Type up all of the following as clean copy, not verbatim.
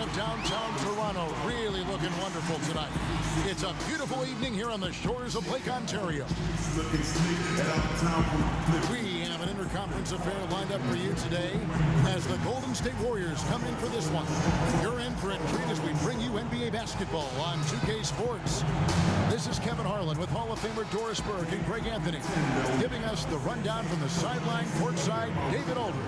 of downtown Toronto, really looking wonderful tonight. It's a beautiful evening here on the shores of Lake Ontario. We have an interconference affair lined up for you today as the Golden State Warriors come in for this one. You're in for a treat as we bring you NBA basketball on 2K Sports. This is Kevin Harlan with Hall of Famer Doris Burke and Greg Anthony, giving us the rundown from the sideline, courtside, David Aldridge.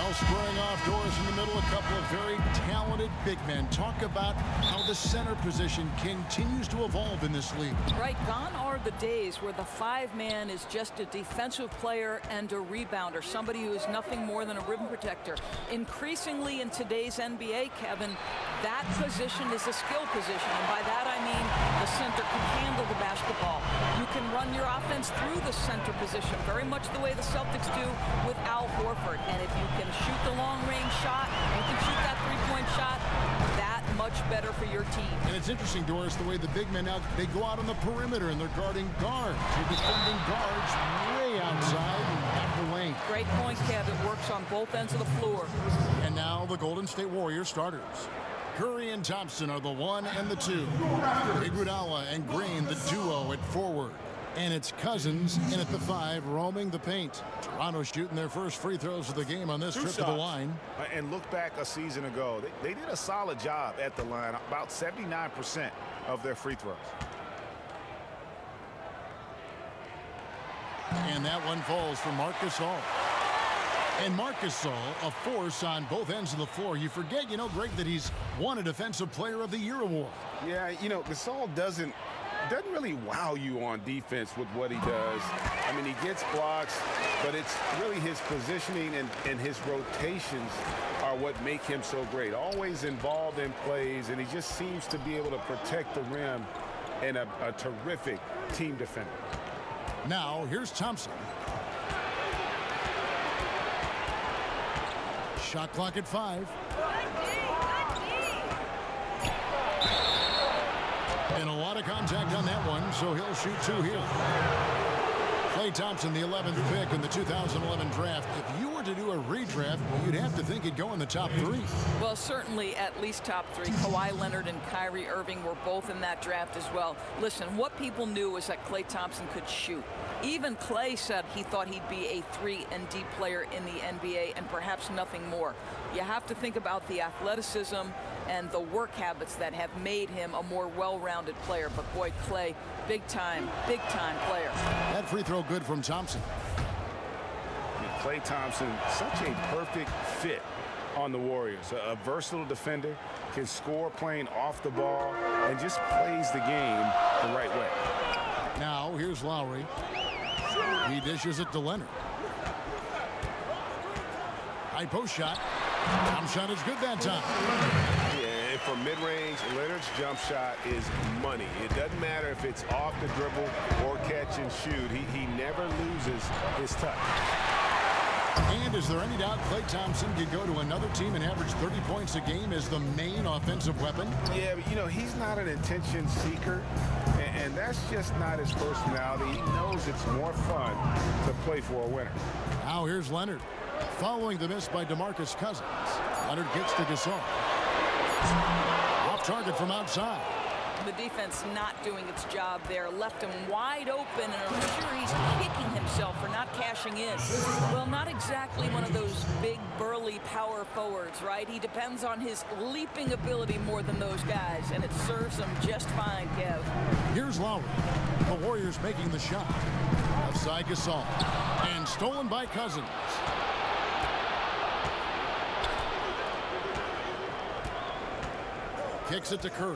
Squaring off, Doris in the middle, a couple of very talented big men. Talk about how the center position continues to evolve in this league. Right, gone are the days where the five-man is just a defensive player and a rebounder, somebody who is nothing more than a rim protector. Increasingly in today's NBA, Kevin, that position is a skill position, and by that I mean the center can handle the basketball. You can run your offense through the center position, very much the way the Celtics do with Al Horford. And if you can shoot the long-range shot and can shoot that three-point shot, that much better for your team. And it's interesting, Doris, the way the big men now, they go out on the perimeter and they're guarding guards. They're defending guards way outside half the lane. Great point, Kev. It works on both ends of the floor. And now the Golden State Warriors starters. Curry and Thompson are the 1 and the 2. Iguodala and Green, the duo at forward. And it's Cousins in at the 5, roaming the paint. Toronto shooting their first free throws of the game on this trip to the line. And look back a season ago. They did a solid job at the line, about 79% of their free throws. And that one falls for Marc Gasol. And Marc Gasol, a force on both ends of the floor. You forget, Greg, that he's won a Defensive Player of the Year award. Yeah, Gasol doesn't really wow you on defense with what he does. I mean, he gets blocks, but it's really his positioning and his rotations are what make him so great. Always involved in plays, and he just seems to be able to protect the rim and a terrific team defender. Now, here's Thompson. Shot clock at 5. And a lot of contact on that one, so he'll shoot 2 here. Klay Thompson, the 11th pick in the 2011 draft. If you were to do a redraft, you'd have to think he'd go in the top 3. Well, certainly at least top 3. Kawhi Leonard and Kyrie Irving were both in that draft as well. Listen, what people knew was that Klay Thompson could shoot. Even Klay said he thought he'd be a 3-and-D player in the NBA and perhaps nothing more. You have to think about the athleticism and the work habits that have made him a more well-rounded player. But boy, Klay, big time player. That free throw good from Thompson. Klay Thompson, such a perfect fit on the Warriors. A versatile defender, can score playing off the ball, and just plays the game the right way. Now, here's Lowry. He dishes it to Leonard. High post shot. Jump shot is good that time. Yeah, for mid-range, Leonard's jump shot is money. It doesn't matter if it's off the dribble or catch and shoot. He never loses his touch. And is there any doubt Klay Thompson could go to another team and average 30 points a game as the main offensive weapon? Yeah, but he's not an attention seeker, and that's just not his personality. He knows it's more fun to play for a winner. Now here's Leonard. Following the miss by DeMarcus Cousins. Leonard gets to Gasol. Off target from outside. The defense not doing its job there. Left him wide open, and I'm sure he's kicking himself for not cashing in. Well, not exactly one of those big, burly power forwards, right? He depends on his leaping ability more than those guys, and it serves him just fine, Kev. Here's Lowry. The Warriors making the shot. Outside Gasol. And stolen by Cousins. Kicks it to Curry.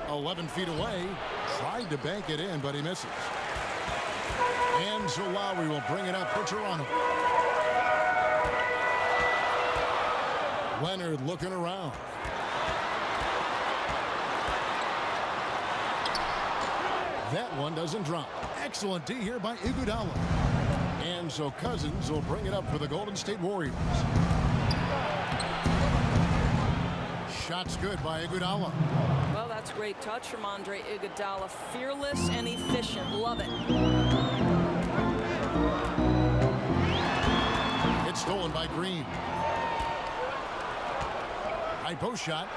11 feet away. Tried to bank it in, but he misses. And so Lowry will bring it up for Toronto. Leonard looking around. That one doesn't drop. Excellent D here by Iguodala. And so Cousins will bring it up for the Golden State Warriors. Shots good by Iguodala. Well, that's great touch from Andre Iguodala. Fearless and efficient. Love it. It's stolen by Green. High post shot.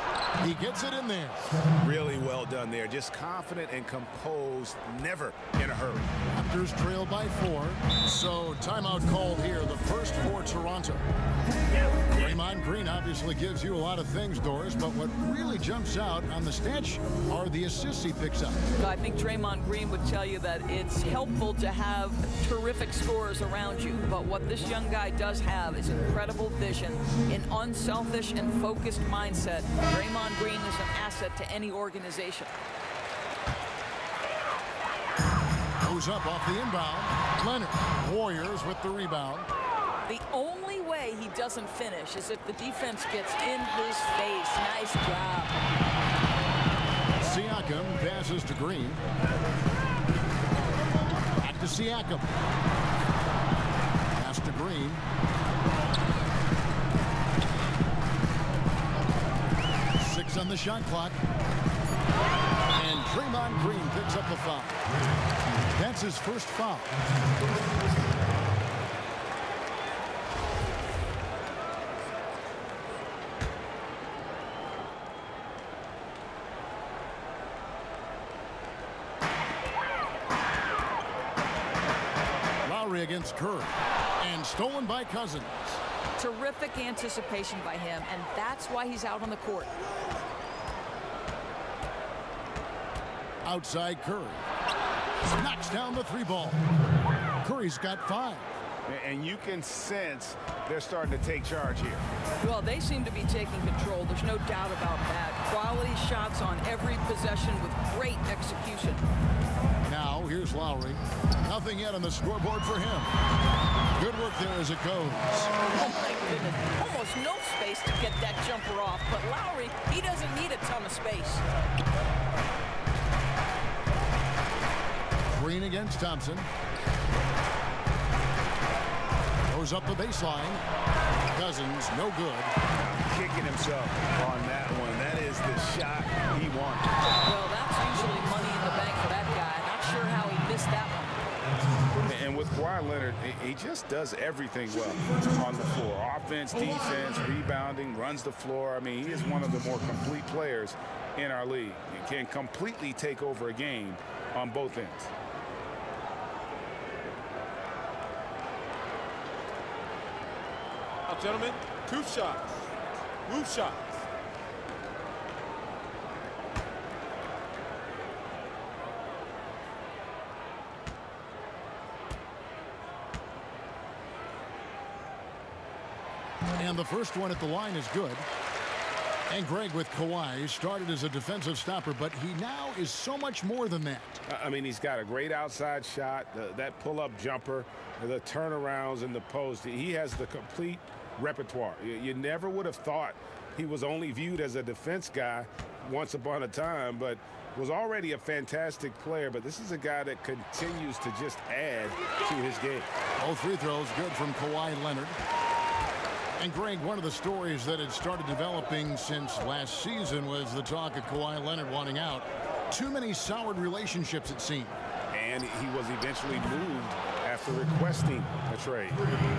He gets it in there. Really well done there. Just confident and composed, never in a hurry. Raptors trail by 4. So timeout called here, the first for Toronto. Draymond Green obviously gives you a lot of things, Doris, but what really jumps out on the stat sheet are the assists he picks up. I think Draymond Green would tell you that it's helpful to have terrific scorers around you, but what this young guy does have is incredible vision, an unselfish and focused mindset. Draymond Green is an asset to any organization. Goes up off the inbound. Leonard. Warriors with the rebound. The only way he doesn't finish is if the defense gets in his face. Nice job. Siakam passes to Green. Back to Siakam. Pass to Green. Six on the shot clock. And Draymond Green picks up the foul. That's his first foul. Lowry against Curry. And stolen by Cousins. Terrific anticipation by him, and that's why he's out on the court. Outside Curry. Knocks down the 3 ball. Curry's got 5. And you can sense they're starting to take charge here. Well, they seem to be taking control. There's no doubt about that. Quality shots on every possession with great execution. Now, here's Lowry. Nothing yet on the scoreboard for him. Good work there as it goes. Oh, my goodness. Almost no space to get that jumper off. But Lowry, he doesn't need a ton of space. Green against Thompson. Goes up the baseline. Cousins, no good. Kicking himself on that one. That is the shot he wanted. Well, that's usually money in the bank for that guy. Not sure how he missed that one. And with Kawhi Leonard, he just does everything well on the floor. Offense, defense, rebounding, runs the floor. I mean, he is one of the more complete players in our league. He can completely take over a game on both ends. Now, gentlemen, 2 shots. Move shots. And the first one at the line is good. And Greg with Kawhi started as a defensive stopper, but he now is so much more than that. I mean, he's got a great outside shot, that pull-up jumper, the turnarounds in the post. He has the complete repertoire. You never would have thought he was only viewed as a defense guy once upon a time, but was already a fantastic player. But this is a guy that continues to just add to his game. All free throws good from Kawhi Leonard. And Greg, one of the stories that had started developing since last season was the talk of Kawhi Leonard wanting out. Too many soured relationships, it seemed. And he was eventually moved after requesting a trade.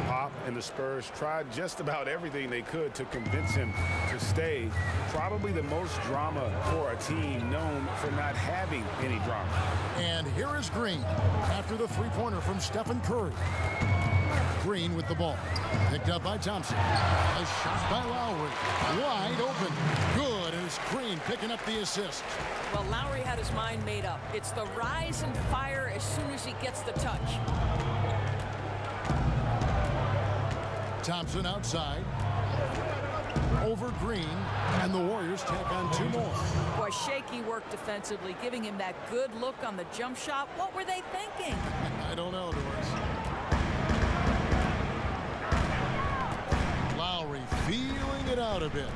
Pop and the Spurs tried just about everything they could to convince him to stay. Probably the most drama for a team known for not having any drama. And here is Green after the 3-pointer from Stephen Curry. Green with the ball. Picked up by Thompson. A shot by Lowry. Wide open. Good. And it's Green picking up the assist. Well, Lowry had his mind made up. It's the rise and fire as soon as he gets the touch. Thompson outside. Over Green. And the Warriors tack on 2 more. Boy, shaky work defensively, giving him that good look on the jump shot. What were they thinking? I don't know, Doris. Lowry feeling it it out a bit.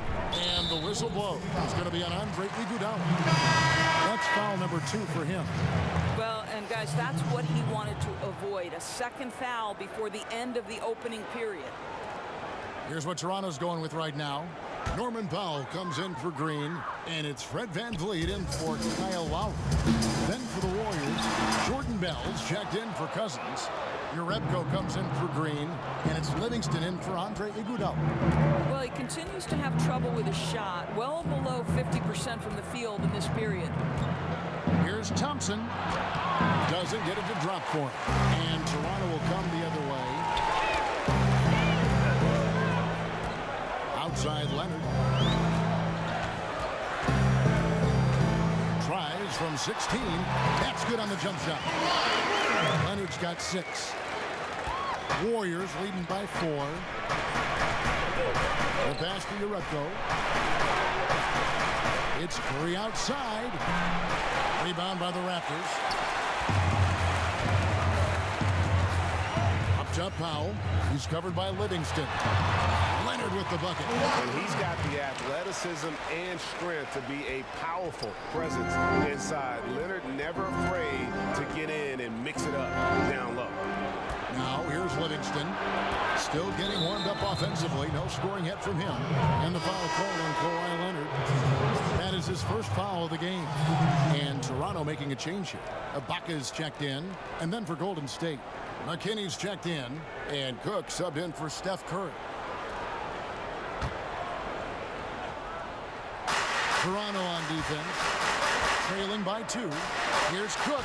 And the whistle blows. It's going to be on Andre Iguodala. That's foul number 2 for him. Well, and guys, that's what he wanted to avoid. A second foul before the end of the opening period. Here's what Toronto's going with right now. Norman Powell comes in for Green, and it's Fred VanVleet in for Kyle Lowry. Then for the Warriors, Jordan Bell's checked in for Cousins. Jerebko comes in for Green, and it's Livingston in for Andre Iguodala. Well, he continues to have trouble with his shot, well below 50% from the field in this period. Here's Thompson. Doesn't get it to drop for him. And Toronto will come the other way. Outside Leonard. Tries from 16. That's good on the jump shot. Leonard's got 6. Warriors leading by 4. The pass to Jerebko. It's Curry outside. Rebound by the Raptors. Up top Powell. He's covered by Livingston. Leonard with the bucket. And he's got the athleticism and strength to be a powerful presence inside. Leonard never afraid to get in and mix it up down low. Now here's Livingston. Still getting warmed up offensively. No scoring yet from him. And the foul called on Kawhi Leonard. That is his first foul of the game. And Toronto making a change here. Ibaka's checked in. And then for Golden State, McKinney's checked in. And Cook subbed in for Steph Curry. Toronto on defense. Trailing by 2. Here's Cook.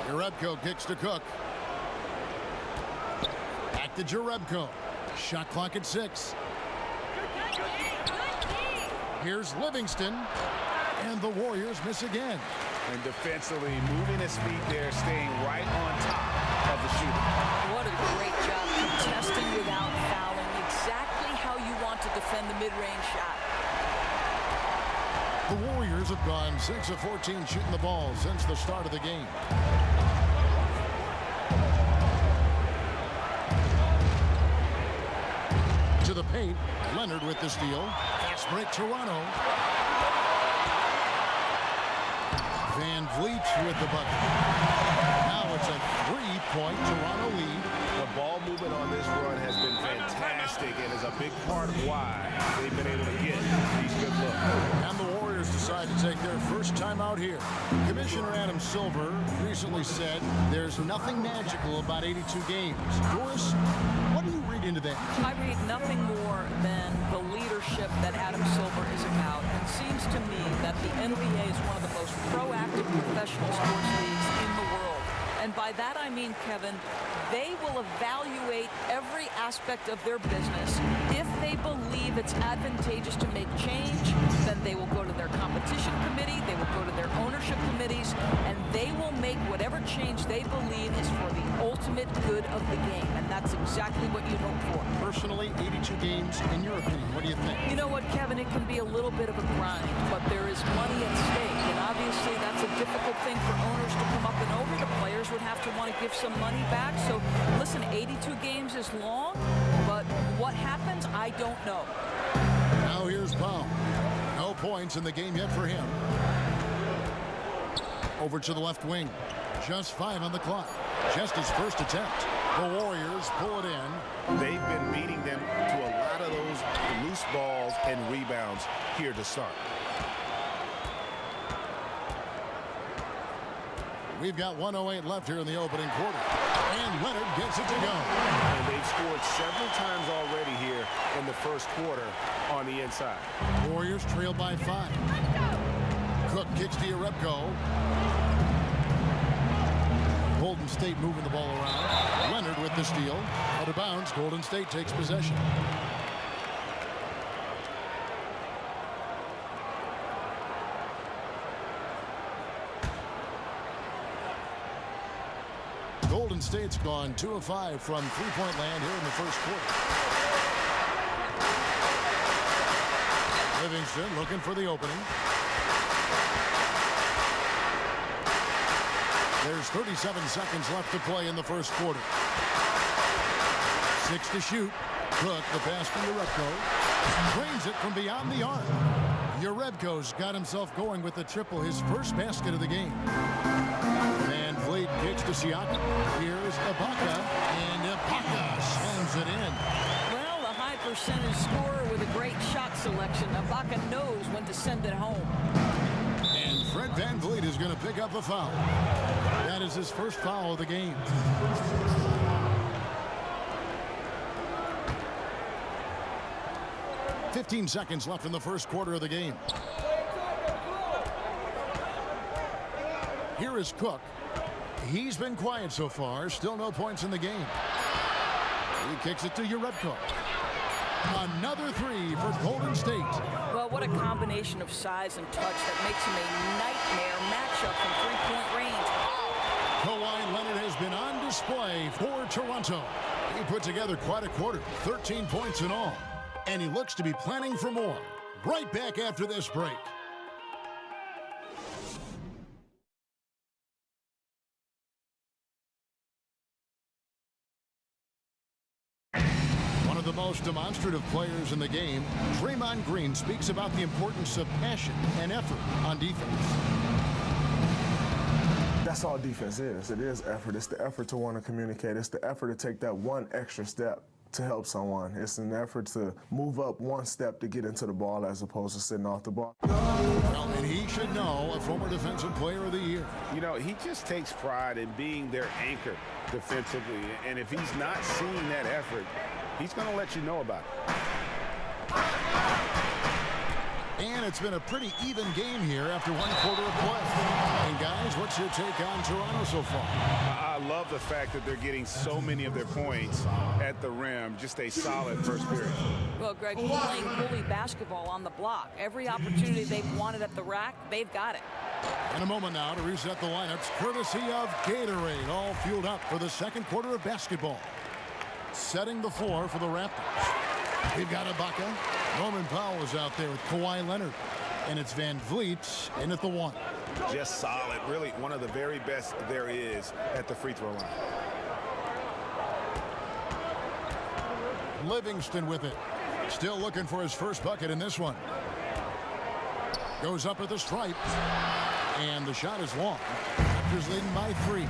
Jerebko kicks to Cook. Back to Jerebko. Shot clock at 6. Here's Livingston. And the Warriors miss again. And defensively, moving his feet there, staying right on top of the shooter. What a great job contesting without fouling. Exactly how you want to defend the mid-range shot. The Warriors have gone 6 of 14 shooting the ball since the start of the game. To the paint, Leonard with the steal. Fast break Toronto. VanVleet with the bucket. Now it's a 3-point Toronto lead. The ball movement on this run has been fantastic and is a big part of why they've been able to get these good looks. And the Warriors decide to take their first time out here. Commissioner Adam Silver recently said there's nothing magical about 82 games. Doris, what do you read into that? I read nothing more than the leadership that Adam Silver is about. And it seems to me that the NBA is one of the most proactive professional sports leagues in the world. And by that I mean, Kevin, they will evaluate every aspect of their business. If they believe it's advantageous to make change, then they will go to their competition committee, they will go to their ownership committees, and they will make whatever change they believe is for the ultimate good of the game. And that's exactly what you hope for. Personally, 82 games, in your opinion, what do you think? You know what, Kevin, it can be a little bit of a grind, but there is money at stake. And obviously that's a difficult thing for owners to come up and over. The players would have to want to give some money back. So listen, 82 games is long, but what happens, I don't know. Now here's Powell. No points in the game yet for him. Over to the left wing. Just 5 on the clock. Just his first attempt. The Warriors pull it in. They've been beating them to a lot of those loose balls and rebounds here to start. We've got 1:08 left here in the opening quarter. And Leonard gets it to go. And they've scored several times already here in the first quarter on the inside. Warriors trail by 5. Cook kicks to Jerebko. Golden State moving the ball around. Leonard with the steal. Out of bounds. Golden State takes possession. Golden State's gone 2 of 5 from three-point land here in the first quarter. Livingston looking for the opening. There's 37 seconds left to play in the first quarter. 6 to shoot. Cook, the pass to Urebko. Drains it from beyond the arc. Urebko's got himself going with the triple, his first basket of the game. Van Vliet kicks to Siakam. Here's Ibaka, and Ibaka slams it in. Well, a high percentage scorer with a great shot selection. Ibaka knows when to send it home. And Fred Van Vliet is going to pick up a foul. That is his first foul of the game. "15 seconds left in the first quarter of the game. Here is Cook. He's been quiet so far. Still no points in the game. He kicks it to Urebko. Another three for Golden State. Well, what a combination of size and touch that makes him a nightmare matchup from three-point range. Kawhi Leonard has been on display for Toronto. He put together quite a quarter, 13 points in all. And he looks to be planning for more. Right back after this break. One of the most demonstrative players in the game, Draymond Green, speaks about the importance of passion and effort on defense. That's all defense is. It is effort. It's the effort to want to communicate. It's the effort to take that one extra step to help someone. It's an effort to move up one step to get into the ball as opposed to sitting off the ball. Well, and he should know, a former Defensive Player of the Year. You know, he just takes pride in being their anchor defensively. And if he's not seeing that effort, he's going to let you know about it. And it's been a pretty even game here after one quarter of play. And guys, what's your take on Toronto so far? I love the fact that they're getting so many of their points at the rim. Just a solid first period. Well, Greg, playing bully basketball on the block. Every opportunity they've wanted at the rack, they've got it. In a moment now to reset the lineups, courtesy of Gatorade, all fueled up for the second quarter of basketball. Setting the floor for the Raptors. We've got Ibaka. Norman Powell is out there with Kawhi Leonard. And it's Van Vliet in at the one. Just solid. Really one of the very best there is at the free throw line. Livingston with it. Still looking for his first bucket in this one. Goes up at the stripe. And the shot is long. Raptors leading by 3.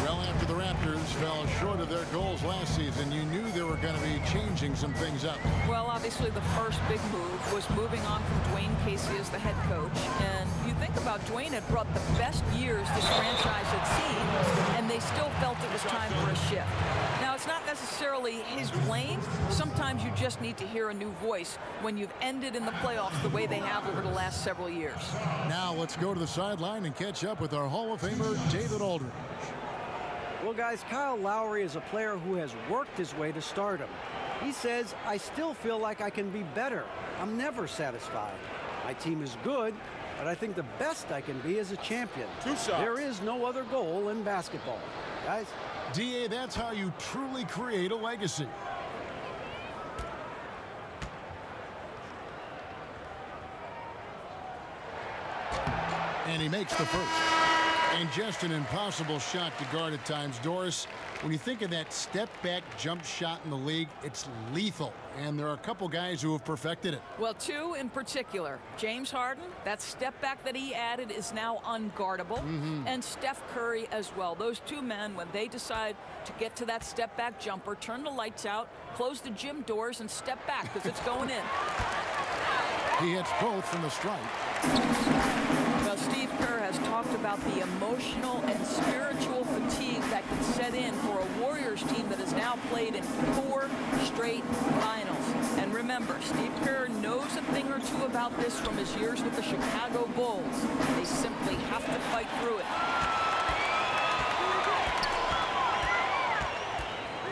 Well, after the Raptors fell short of their goals last season, you knew they were going to be changing some things up. Well, obviously the first big move was moving on from Dwayne Casey as the head coach. And you think about Dwayne had brought the best years this franchise had seen, and they still felt it was time for a shift. Now, it's not necessarily his blame. Sometimes you just need to hear a new voice when you've ended in the playoffs the way they have over the last several years. Now let's go to the sideline and catch up with our Hall of Famer, David Aldridge. Well, guys, Kyle Lowry is a player who has worked his way to stardom. He says, "I still feel like I can be better. I'm never satisfied. My team is good, but I think the best I can be is a champion. 2 shots. There is no other goal in basketball." Guys? DA, that's how you truly create a legacy. And he makes the first. And just an impossible shot to guard at times. Doris, when you think of that step-back jump shot in the league, it's lethal. And there are a couple guys who have perfected it. Well, 2 in particular. James Harden, that step back that he added is now unguardable. And Steph Curry as well. Those 2 men, when they decide to get to that step back jumper, turn the lights out, close the gym doors, and step back because it's going in. He hits both from the stripe. Well, Steve Kerr has talked about the emotional and spiritual fatigue that can set in for a Warriors team that has now played in 4 straight finals. And remember, Steve Kerr knows a thing or two about this from his years with the Chicago Bulls. They simply have to fight through it.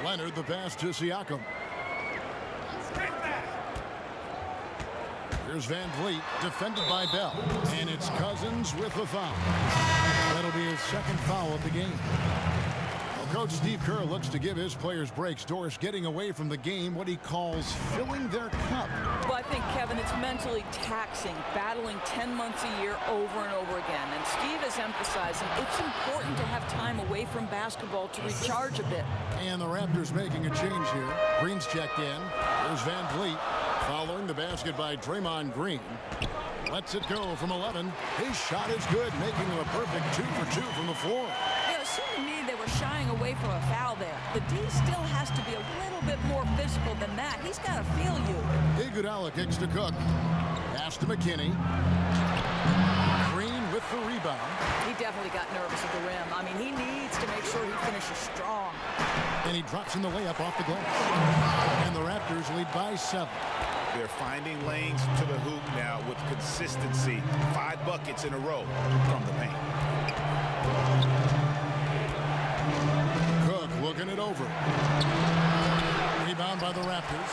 Leonard, the pass to Siakam. Here's Van Vliet, defended by Bell. And it's Cousins with the foul. That'll be his second foul of the game. Well, Coach Steve Kerr looks to give his players breaks. Doris getting away from the game, what he calls filling their cup. Well, I think, Kevin, it's mentally taxing, battling 10 months a year over and over again. And Steve is emphasizing it's important to have time away from basketball to recharge a bit. And the Raptors making a change here. Green's checked in. Here's Van Vliet following the basket by Draymond Green. Lets it go from 11. His shot is good, making him a perfect 2 for 2 from the floor. It seemed to me they were shying away from a foul there. The D still has to be a little bit more physical than that. He's got to feel you. Iguodala kicks to Cook. Pass to McKinney. Green with the rebound. He definitely got nervous at the rim. I mean, he needs to make sure he finishes strong. And he drops in the layup off the glass. And the Raptors lead by 7. They're finding lanes to the hoop now with consistency. 5 buckets in a row from the paint. Cook looking it over. Rebound by the Raptors.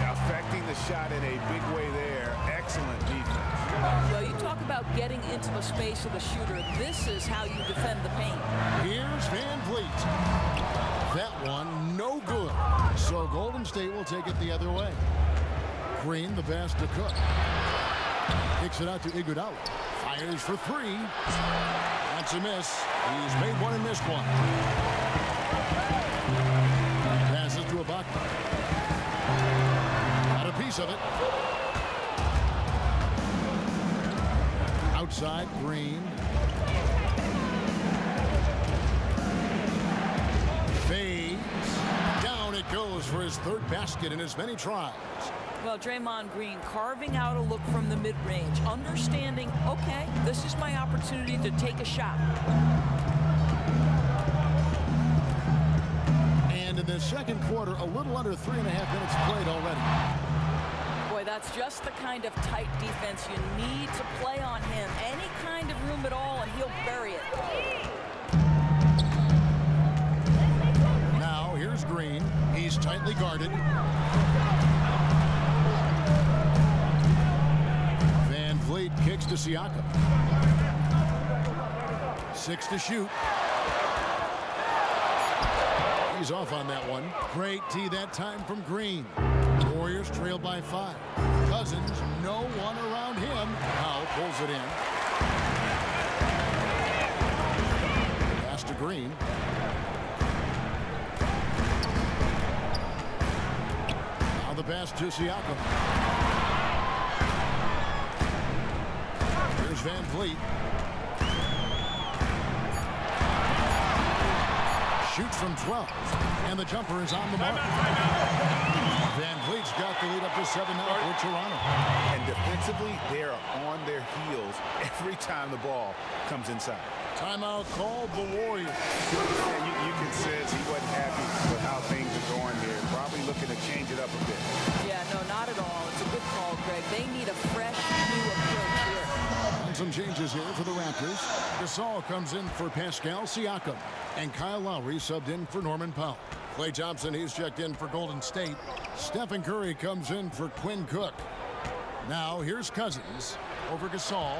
Affecting the shot in a big way there. Excellent defense. Well, you talk about getting into the space of the shooter. This is how you defend the paint. Here's Van Vliet. That one no good. So Golden State will take it the other way. Green, the pass to Cook. Kicks it out to Iguodala. Fires for 3. That's a miss. He's made one and missed one. Passes to Ibaka. Got a piece of it. Outside, Green. Fades. Down it goes for his 3rd basket in as many tries. Well, Draymond Green carving out a look from the mid-range, understanding, okay, this is my opportunity to take a shot. And in the second quarter, a little under 3.5 minutes played already. Boy, that's just the kind of tight defense you need to play on him. Any kind of room at all, and he'll bury it. Now, here's Green. He's tightly guarded. Van Vliet kicks to Siakam. 6 to shoot. He's off on that one. Great tee that time from Green. Warriors trail by 5. Cousins, no one around him. Powell pulls it in. Pass to Green. Now the pass to Siakam. Here's Van Vliet. Shoots from 12. And the jumper is on the mark. Van Vliet's got the lead up to 7 now for Toronto. And defensively, they are on their heels every time the ball comes inside. Timeout called the Warriors. Yeah, you can sense he wasn't happy with how things are going here. Probably looking to change it up a bit. Yeah, no, not at all. It's a good call, Greg. They need a fresh, new approach here. And some changes here for the Raptors. Gasol comes in for Pascal Siakam. And Kyle Lowry subbed in for Norman Powell. Klay Thompson, he's checked in for Golden State. Stephen Curry comes in for Quinn Cook. Now, here's Cousins over Gasol.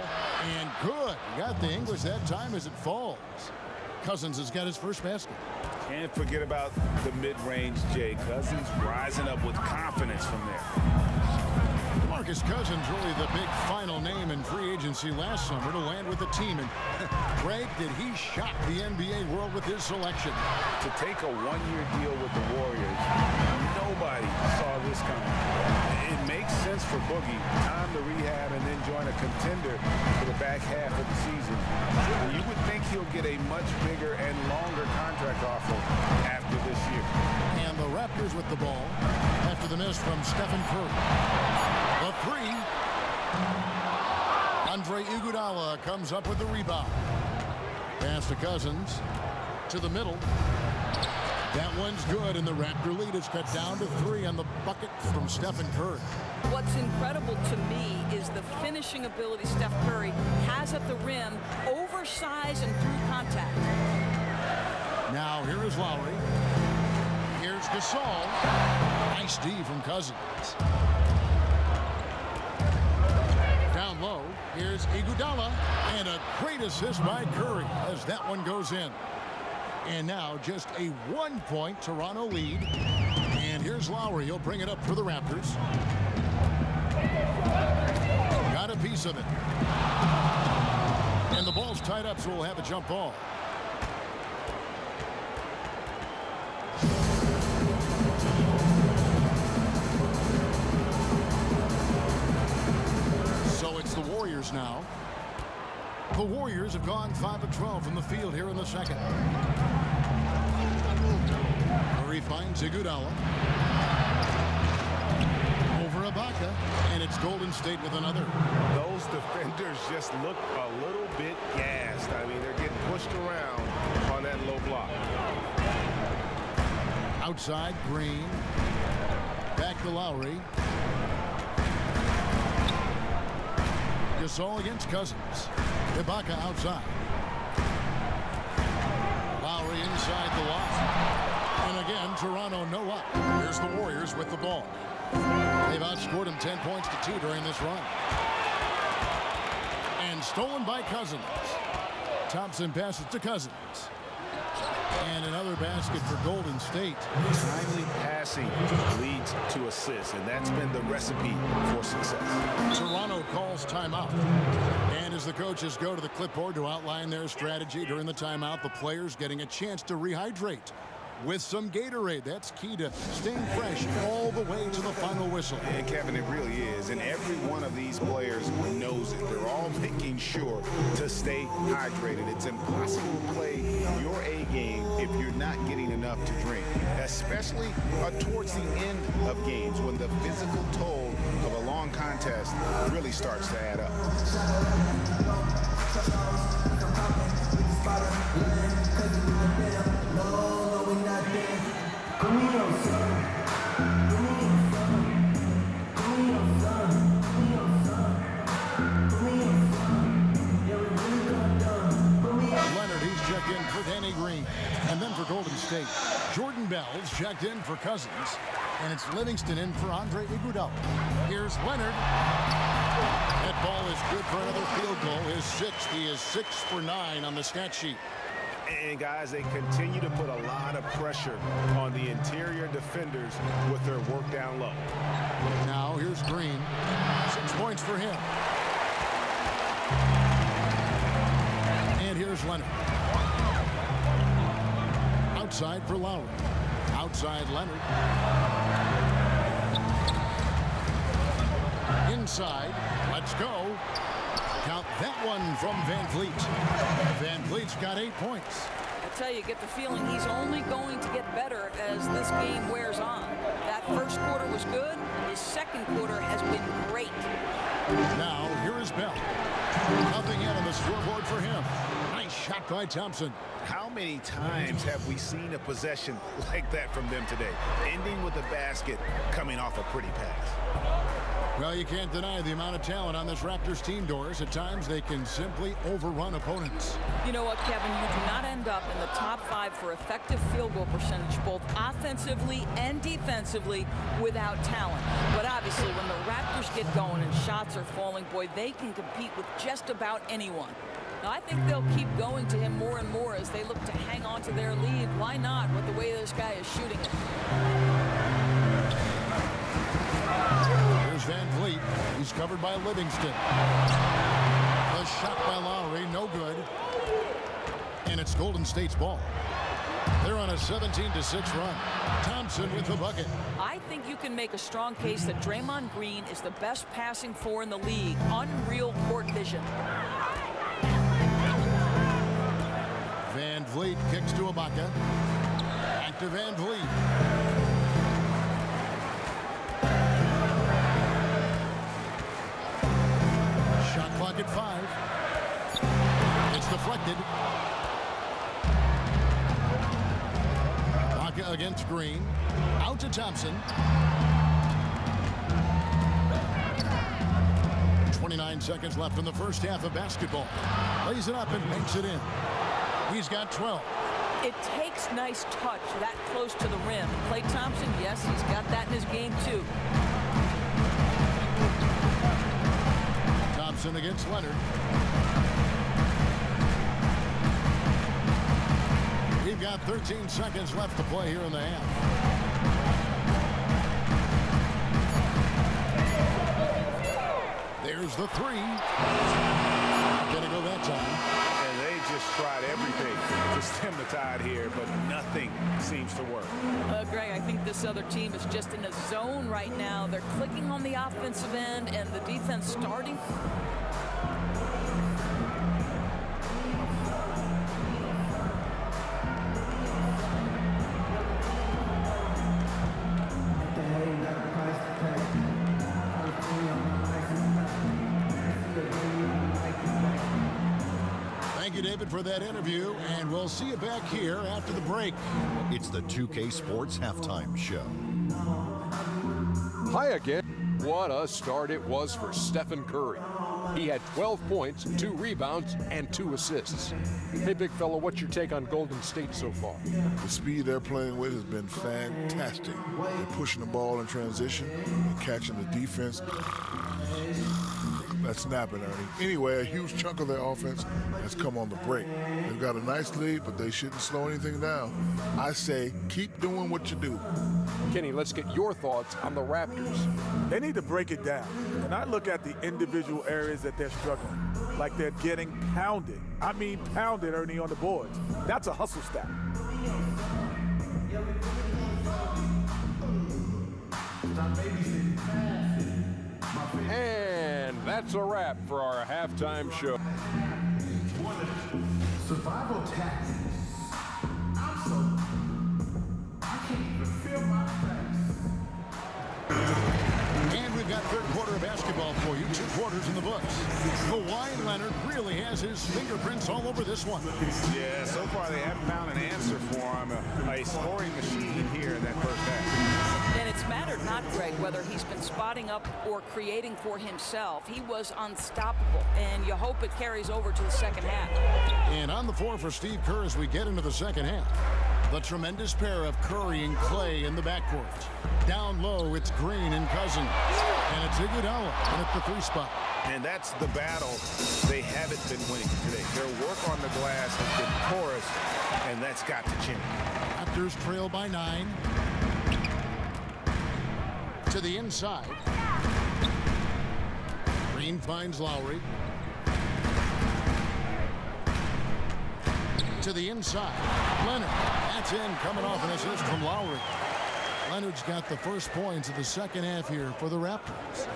And good. He got the English that time as it falls. Cousins has got his first basket. Can't forget about the mid-range, Jay. Cousins rising up with confidence from there. Marcus Cousins, really the big final name in free agency last summer to land with the team. And Greg, did he shock the NBA world with his selection? To take a one-year deal with the Warriors, nobody saw this coming. It makes sense for Boogie. Time to rehab and then join a contender for the back half of the season. You would think he'll get a much bigger and longer contract offer after this year. And the Raptors with the ball after the miss from Stephen Curry. The 3. Andre Iguodala comes up with the rebound. Pass to Cousins. To the middle. That one's good, and the Raptor lead is cut down to 3 on the bucket from Stephen Curry. What's incredible to me is the finishing ability Steph Curry has at the rim, oversized and through contact. Now here is Lowry. Here's Gasol. Nice D from Cousins. Down low, here's Iguodala, and a great assist by Curry as that one goes in. And now just a 1-point Toronto lead. And here's Lowry. He'll bring it up for the Raptors. Got a piece of it. And the ball's tied up, so we'll have a jump ball. So it's the Warriors now. The Warriors have gone 5 of 12 from the field here in the second. Murray finds Iguodala. Over Ibaka, and it's Golden State with another. Those defenders just look a little bit gassed. I mean, they're getting pushed around on that low block. Outside, Green. Back to Lowry. Gasol against Cousins. Ibaka outside. Lowry inside the line. And again, Toronto no up. Here's the Warriors with the ball. They've outscored them 10 points to 2 during this run. And stolen by Cousins. Thompson passes to Cousins. And another basket for Golden State. Timely passing leads to assists, and that's been the recipe for success. Toronto calls timeout. And as the coaches go to the clipboard to outline their strategy during the timeout, the players getting a chance to rehydrate with some Gatorade. That's key to staying fresh all the way to the final whistle. And Kevin, it really is. And every one of these players knows it. They're all making sure to stay hydrated. It's impossible to play your A game if you're not getting enough to drink, especially towards the end of games when the physical toll of a long contest really starts to add up. Leonard, he's checked in for Danny Green. And then for Golden State, Jordan Bell's checked in for Cousins. And it's Livingston in for Andre Iguodala. Here's Leonard. That ball is good for another field goal. His 6th. He is 6 for 9 on the stat sheet. And guys, they continue to put a lot of pressure on the interior defenders with their work down low. Now here's Green. 6 points for him. And here's Leonard. Outside for Lowry. Outside Leonard. Inside. Let's go. Count that one from Van Vliet. Van Vliet's got 8 points. I tell you, get the feeling he's only going to get better as this game wears on. That first quarter was good. His second quarter has been great. Now, here is Bell. Nothing yet on the scoreboard for him. Nice shot by Thompson. How many times have we seen a possession like that from them today, ending with a basket coming off a pretty pass? Well, you can't deny the amount of talent on this Raptors team, Doris. At times, they can simply overrun opponents. You know what, Kevin? You do not end up in the top 5 for effective field goal percentage, both offensively and defensively, without talent. But obviously, when the Raptors get going and shots are falling, boy, they can compete with just about anyone. Now, I think they'll keep going to him more and more as they look to hang on to their lead. Why not with the way this guy is shooting it? Here's Van Vliet. He's covered by Livingston. The shot by Lowry, no good. And it's Golden State's ball. They're on a 17-6 run. Thompson with the bucket. I think you can make a strong case that Draymond Green is the best passing 4 in the league. Unreal court vision. Van Vliet kicks to Ibaka. Back to Van Vliet. Shot clock at 5. It's deflected. Ibaka against Green. Out to Thompson. 29 seconds left in the first half of basketball. Lays it up and makes it in. He's got 12. It takes nice touch that close to the rim. Klay Thompson, yes, he's got that in his game too. Thompson against Leonard. We've got 13 seconds left to play here in the half. There's the three. Gonna go that time. And they just tried everything to stem the tide here, but nothing seems to work. Greg, I think this other team is just in a zone right now. They're clicking on the offensive end, and the defense starting. Thank you, David, for that interview, and we'll see you back here after the break. It's the 2K Sports Halftime Show. Hi again. What a start it was for Stephen Curry. He had 12 points, 2 rebounds, and 2 assists. Hey, big fella, what's your take on Golden State so far? The speed they're playing with has been fantastic. They're pushing the ball in transition and catching the defense. That's snapping, Ernie. Anyway, a huge chunk of their offense has come on the break. They've got a nice lead, but they shouldn't slow anything down. I say keep doing what you do. Kenny, let's get your thoughts on the Raptors. They need to break it down. And I look at the individual areas that they're struggling, like they're getting pounded. I mean pounded, Ernie, on the boards. That's a hustle stat. And that's a wrap for our halftime show. Survival tactics. I can't even feel my face. And we've got third quarter of basketball for you. 2 quarters in the books. Kawhi Leonard really has his fingerprints all over this one. Yeah, so far they haven't found an answer for him. A scoring machine here in that first half. And it's mattered not, Greg, whether he's been spotting up or creating for himself. He was unstoppable, and you hope it carries over to the second half. And on the floor for Steve Kerr as we get into the second half. The tremendous pair of Curry and Clay in the backcourt. Down low, it's Green and Cousins. And it's Iguodala at the 3 spot. And that's the battle they haven't been winning today. Their work on the glass has been porous, and that's got to change. Raptors trail by 9. To the inside. Green finds Lowry. To the inside. Leonard. That's in, coming off an assist from Lowry. Leonard's got the first points of the second half here for the Raptors.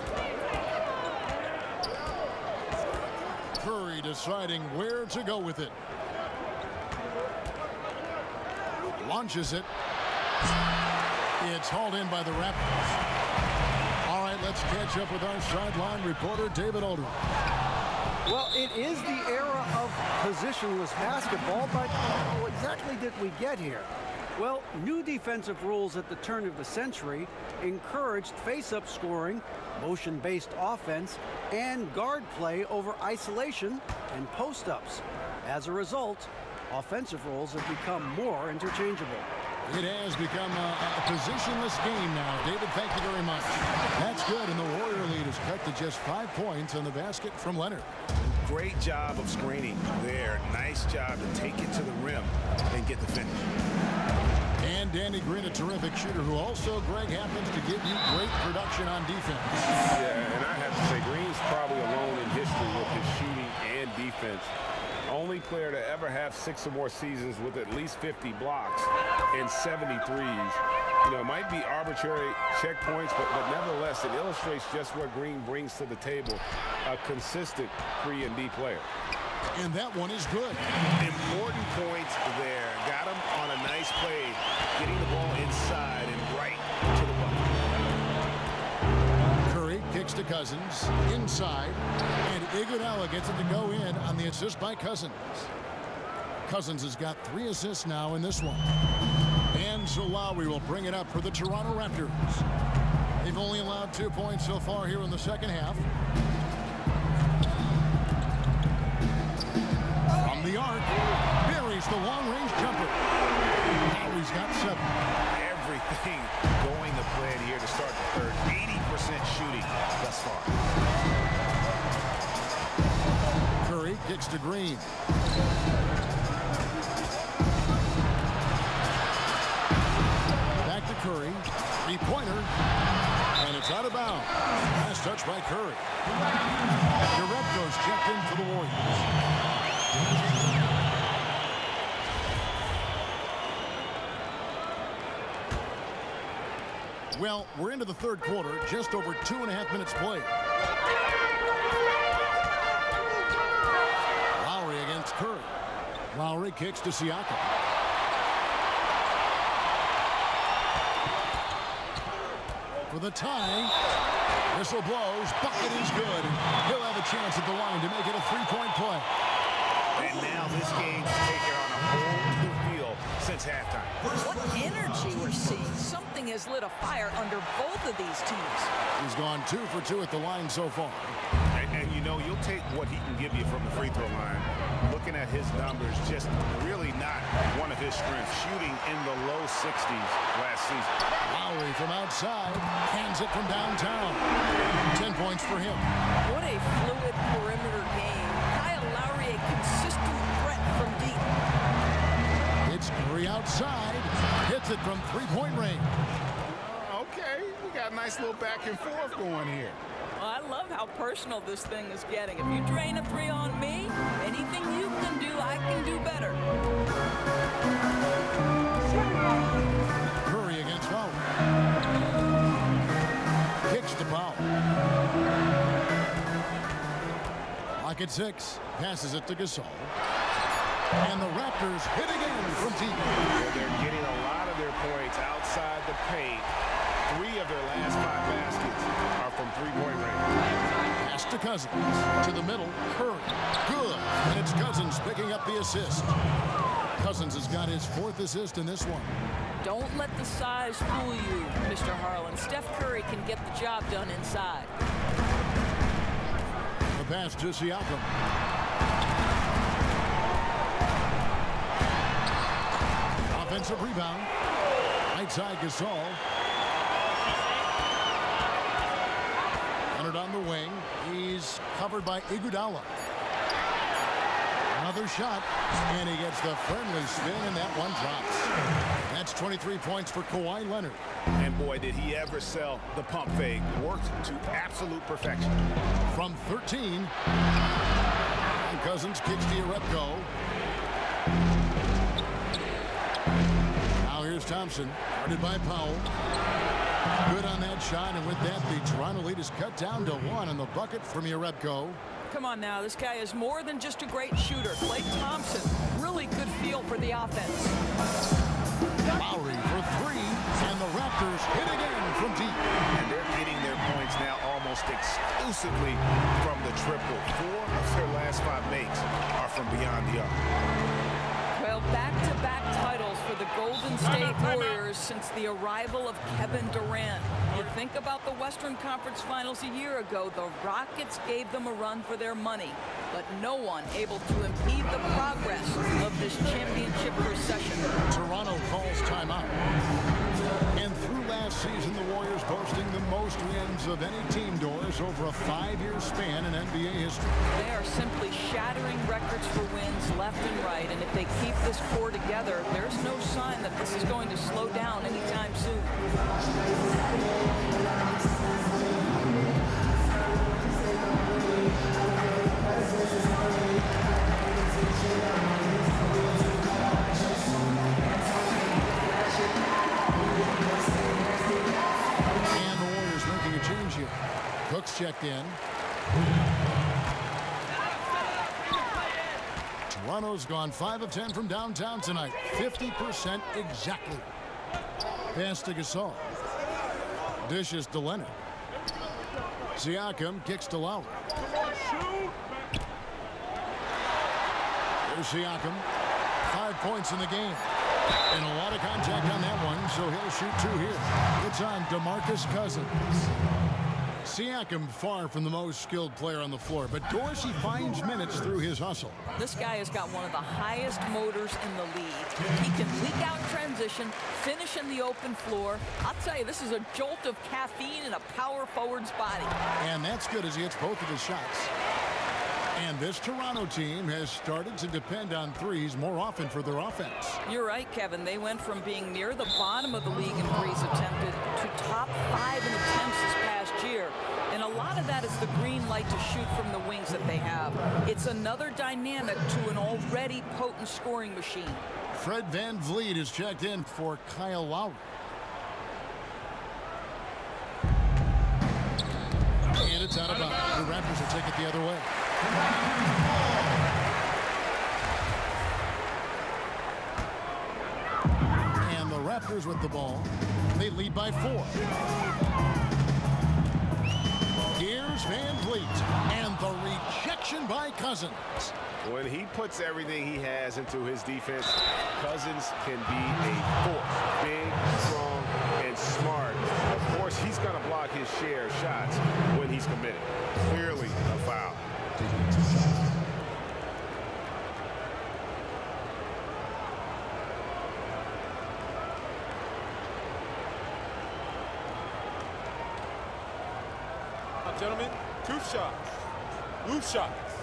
Curry deciding where to go with it. Launches it. It's hauled in by the Raptors. All right, let's catch up with our sideline reporter, David Aldridge. Well, it is the era of positionless basketball, but how exactly did we get here? Well, new defensive rules at the turn of the century encouraged face-up scoring, motion-based offense, and guard play over isolation and post-ups. As a result, offensive roles have become more interchangeable. It has become a positionless game now. David, thank you very much. That's good, and the Warrior lead is cut to just 5 points on the basket from Leonard. Great job of screening there. Nice job to take it to the rim and get the finish. And Danny Green, a terrific shooter who also, Greg, happens to give you great production on defense. Yeah, and I have to say, Green's probably alone in history with his shooting and defense. Only player to ever have 6 or more seasons with at least 50 blocks and 73s. You know, it might be arbitrary checkpoints, but nevertheless, it illustrates just what Green brings to the table. A consistent 3 and D player. And that one is good. Important points there. Got him on a nice play, getting the ball inside and right to the bucket. Curry kicks to Cousins, inside, and Iguodala gets it to go in on the assist by Cousins. Cousins has got 3 assists now in this one. And so Lowry will bring it up for the Toronto Raptors. They've only allowed 2 points so far here in the second half. From the arc, buries the long-range jumper. Lowry's got 7. Everything going to plan here to start the third. 80% shooting thus far. Curry kicks to Green. Three-pointer. And it's out of bounds. Last touch by Curry. Raptors checked in for the Warriors. Well, we're into the third quarter, just over 2.5 minutes played. Lowry against Curry. Lowry kicks to Siakam. For the tie. Whistle blows. Bucket is good. He'll have a chance at the line to make it a three-point play. And now this game's taken on a whole new feel since halftime. What energy we're seeing. Something has lit a fire under both of these teams. He's gone 2 for 2 at the line so far. And you know, you'll take what he can give you from the free throw line. Looking at his numbers, just really not one of his strengths. Shooting in the low 60s last season. Lowry from outside. Hands it from downtown. 10 points for him. What a fluid perimeter game. Kyle Lowry, a consistent threat from deep. It's Curry outside. Hits it from three-point range. Okay, we got a nice little back and forth going here. Well, I love how personal this thing is getting. If you drain a three on me, anything you can do, I can do better. Curry against Lowry. Kicks the foul. Lock at 6. Passes it to Gasol. And the Raptors hit again from deep. They're getting a lot of their points outside the paint. 3 of their last 5 baskets are from three-point range. Pass to Cousins. To the middle. Curry. Good. And it's Cousins picking up the assist. Cousins has got his 4th assist in this one. Don't let the size fool you, Mr. Harlan. Steph Curry can get the job done inside. The pass to Siakam. Offensive rebound. Right side Gasol. Leonard on the wing. He's covered by Iguodala. Another shot, and he gets the friendly spin, and that one drops. That's 23 points for Kawhi Leonard. And boy, did he ever sell the pump fake. Worked to absolute perfection. From 13, and Cousins kicks to Repko. Now here's Thompson, guarded by Powell. Good on that shot, and with that, the Toronto lead is cut down to 1 on the bucket from Repko. Come on now, this guy is more than just a great shooter. Klay Thompson, really good feel for the offense. Lowry for 3, and the Raptors hit again from deep. And they're getting their points now almost exclusively from the triple. 4 of their last 5 makes are from beyond the arc. Well, back-to-back titles for the Golden State Warriors since the arrival of Kevin Durant. You think about the Western Conference Finals a year ago, the Rockets gave them a run for their money, but no one able to impede the progress of this championship procession. Toronto calls timeout. And through last season, the Warriors boasting the most wins of any team doors over a 5-year span in NBA history. They are simply shattering records for wins left and right, and if they keep this core together, there's no sign that this is going to slow down anytime soon. And the Warriors making a change here. Cook's checked in. Toronto's gone 5 of 10 from downtown tonight. 50% exactly. Pass to Gasol. Dishes to Leonard. Siakam kicks to Lowry. There's Siakam. 5 points in the game. And a lot of contact on that one, so he'll shoot 2 here. It's on DeMarcus Cousins. Siakam far from the most skilled player on the floor, but Dorsey finds minutes through his hustle. This guy has got one of the highest motors in the league. He can leak out transition, finish in the open floor. I'll tell you, this is a jolt of caffeine in a power forward's body. And that's good as he hits both of his shots. And This Toronto team has started to depend on threes more often for their offense. You're right, Kevin. They went from being near the bottom of the league in threes attempted to top 5 in attempts this past year. And a lot of that is the green light to shoot from the wings that they have. It's another dynamic to an already potent scoring machine. Fred VanVleet is checked in for Kyle Lowry. And it's out of bounds. The Raptors will take it the other way. And the Raptors with the ball. They lead by 4. Here's VanVleet. And the rejection by Cousins. When he puts everything he has into his defense, Cousins can be a force. Big, strong, and smart. Of course, he's going to block his share of shots when he's committed. Clearly a foul. Gentlemen, 2 shots. Loose shots.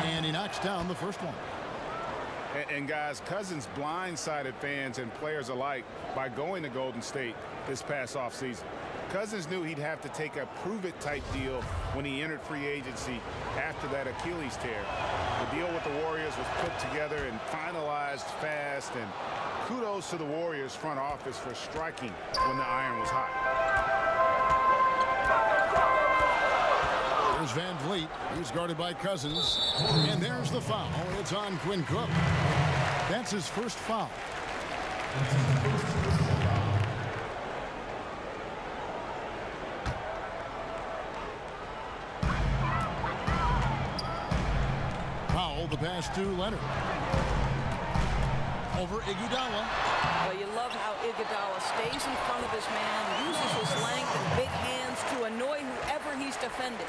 And he knocks down the first one. And guys, Cousins blindsided fans and players alike by going to Golden State this past offseason. Cousins knew he'd have to take a prove-it-type deal when he entered free agency after that Achilles tear. The deal with the Warriors was put together and finalized fast, and kudos to the Warriors front office for striking when the iron was hot. There's VanVleet. He's guarded by Cousins. And there's the foul. It's on Quinn Cook. That's his first foul. Powell, the pass to Leonard. Over Iguodala. Well, you love how Iguodala stays in front of his man, uses his length and big hands to annoy whoever he's defending.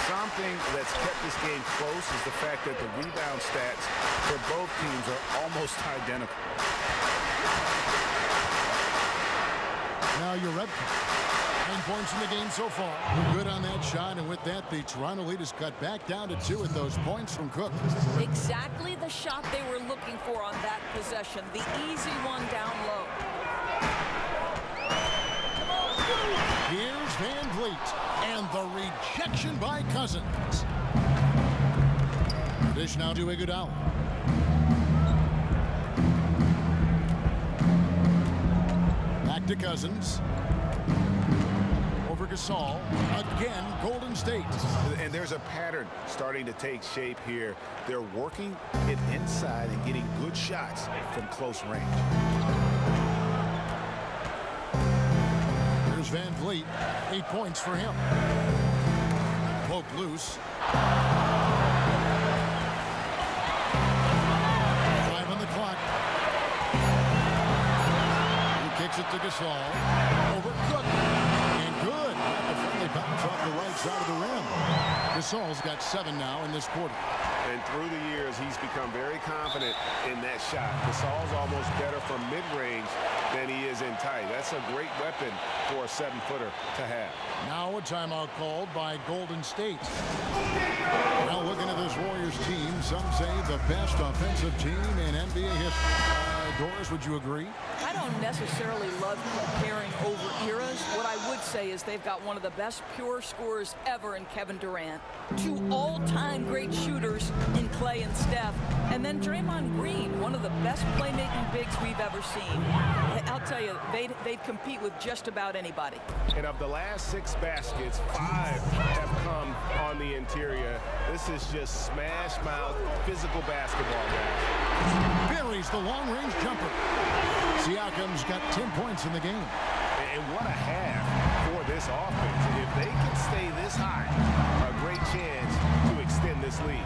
Something that's kept this game close is the fact that the rebound stats for both teams are almost identical. Now your red. 9 points in the game so far. Good on that shot, and with that, the Toronto lead is cut back down to 2 with those points from Cook. Exactly the shot they were looking for on that possession. The easy one down low. Here's VanVleet, and the rejection by Cousins. Dish now to Iguodala. Back to Cousins. Over Gasol. Again, Golden State. And there's a pattern starting to take shape here. They're working it inside and getting good shots from close range. Here's VanVleet. 8 points for him. Poke loose. 5 on the clock. He kicks it to Gasol. Over Cook. And good. The friendly bounce off the right side of the rim. Gasol's got 7 now in this quarter. And through the years, he's become very confident in that shot. Gasol's almost better from mid-range than he is in tight. That's a great weapon for a 7-footer to have. Now a timeout called by Golden State. Now looking at this Warriors team, some say the best offensive team in NBA history. Doris, would you agree? I don't necessarily love comparing over eras. What I would say is they've got one of the best pure scorers ever in Kevin Durant, 2 all-time great shooters in Clay and Steph, and then Draymond Green, one of the best playmaking bigs we've ever seen. I'll tell you, they'd compete with just about anybody. And of the last 6 baskets, 5 have come on the interior. This is just smash-mouth physical basketball, guys. Buries the long-range jumper. Siakam's got 10 points in the game. And what a half for this offense. If they can stay this high, a great chance to extend this lead.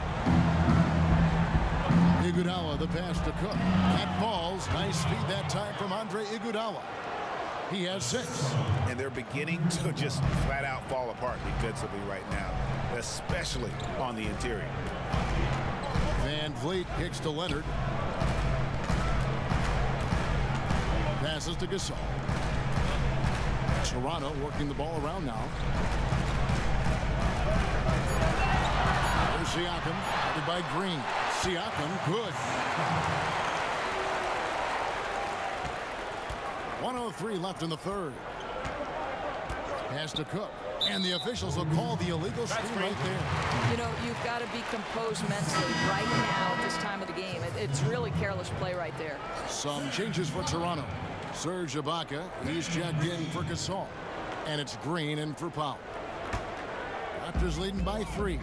Iguodala, the pass to Cook. That falls. Nice feed that time from Andre Iguodala. He has 6. And they're beginning to just flat-out fall apart defensively right now, especially on the interior. VanVleet kicks to Leonard. Passes to Gasol. Toronto working the ball around now. There's Siakam, headed by Green. Siakam, good. 1:03 left in the third. Pass to Cook. And the officials will call the illegal screen right there. You know, you've got to be composed mentally right now at this time of the game. It's really careless play right there. Some changes for Toronto. Serge Ibaka, he's checked in for Gasol. And it's Green in for Powell. Raptors leading by 3.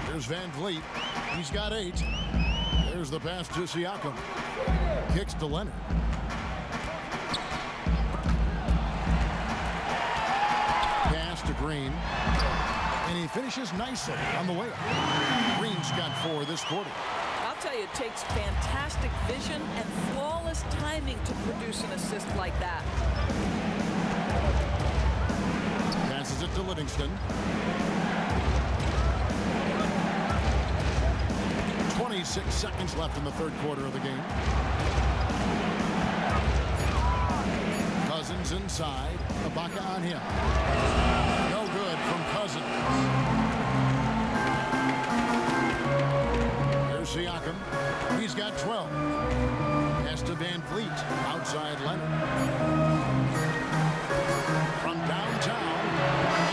There's Van Vliet. He's got 8. There's the pass to Siakam. Kicks to Leonard. Pass to Green. And he finishes nicely on the layup. Green's got 4 this quarter. I'll tell you, it takes fantastic vision and flawless timing to produce an assist like that. Passes it to Livingston. 26 seconds left in the third quarter of the game. Cousins inside. Ibaka on him. No good from Cousins. There's Siakam. He's got 12. Pass to Van Vliet. Outside Leonard. From downtown.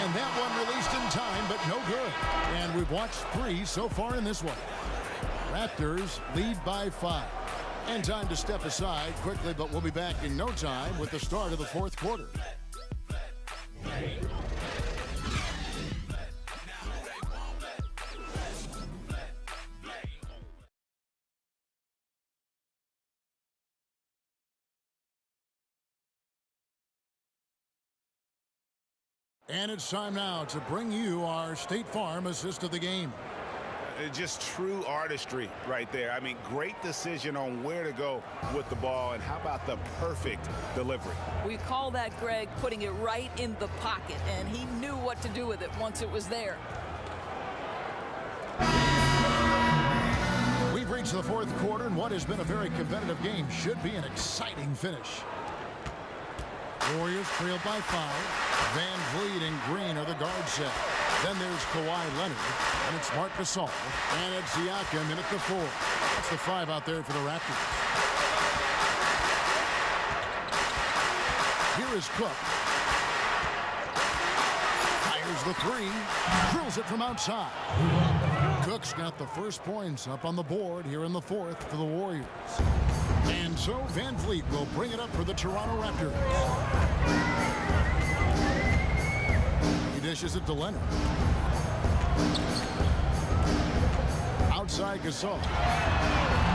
And that one released in time, but no good. And we've watched 3 so far in this one. Raptors lead by 5. And time to step aside quickly, but we'll be back in no time with the start of the fourth quarter. And it's time now to bring you our State Farm assist of the game. Just true artistry right there. I mean, great decision on where to go with the ball, and how about the perfect delivery? We call that, Greg, putting it right in the pocket, and he knew what to do with it once it was there. We've reached the fourth quarter, and what has been a very competitive game should be an exciting finish. Warriors trailed by 5. Van Vliet and Green are the guard set. Then there's Kawhi Leonard, and it's Marc Gasol, and it's Siakam in at the 4. That's the 5 out there for the Raptors. Here is Cook. Fires the 3, drills it from outside. Cook's got the first points up on the board here in the fourth for the Warriors. And so Van Vliet will bring it up for the Toronto Raptors. He dishes it to Leonard. Outside Gasol.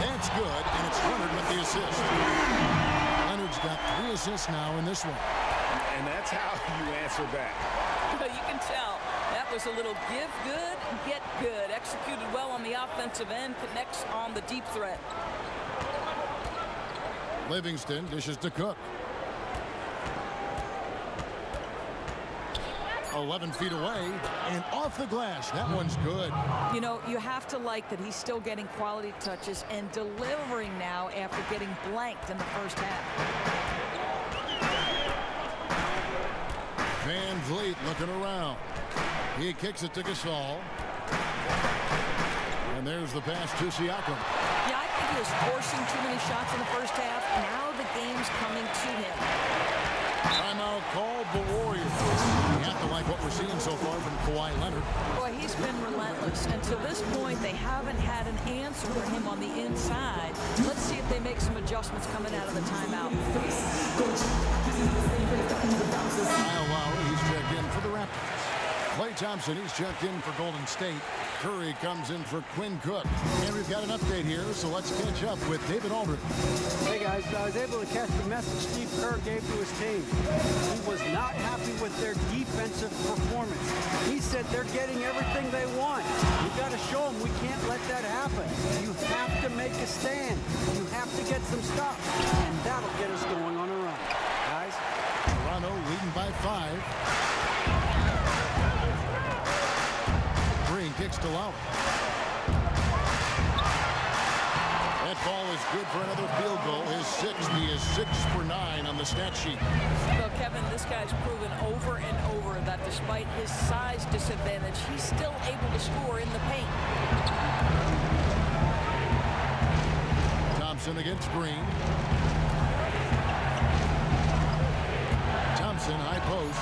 That's good, and it's Leonard with the assist. Leonard's got 3 assists now in this one. And that's how you answer back. You can tell. That was a little give good, get good. Executed well on the offensive end, connects on the deep threat. Livingston dishes to Cook. 11 feet away and off the glass. That one's good. You know, you have to like that he's still getting quality touches and delivering now after getting blanked in the first half. Van Vliet looking around. He kicks it to Gasol. And there's the pass to Siakam. Yeah, I think he was forcing too many shots in the first half. Now the game's coming to him. Timeout called the Warriors. You have to like what we're seeing so far from Kawhi Leonard. Boy, he's been relentless. Until this point, they haven't had an answer for him on the inside. Let's see if they make some adjustments coming out of the timeout. Kyle Lowry, he's checked in for the Raptors. Klay Thompson, he's checked in for Golden State. Curry comes in for Quinn Cook. And we've got an update here, so let's catch up with David Aldridge. Hey guys, I was able to catch the message Steve Kerr gave to his team. He was not happy with their defensive performance. He said they're getting everything they want. We've got to show them we can't let that happen. You have to make a stand. You have to get some stops. And that'll get us going on a run. Guys? Toronto leading by 5. Green kicks to Lowry. That ball is good for another field goal. His 6th. He is 6 for 9 on the stat sheet. Well, Kevin, this guy's proven over and over that despite his size disadvantage, he's still able to score in the paint. Thompson against Green. Thompson, high post.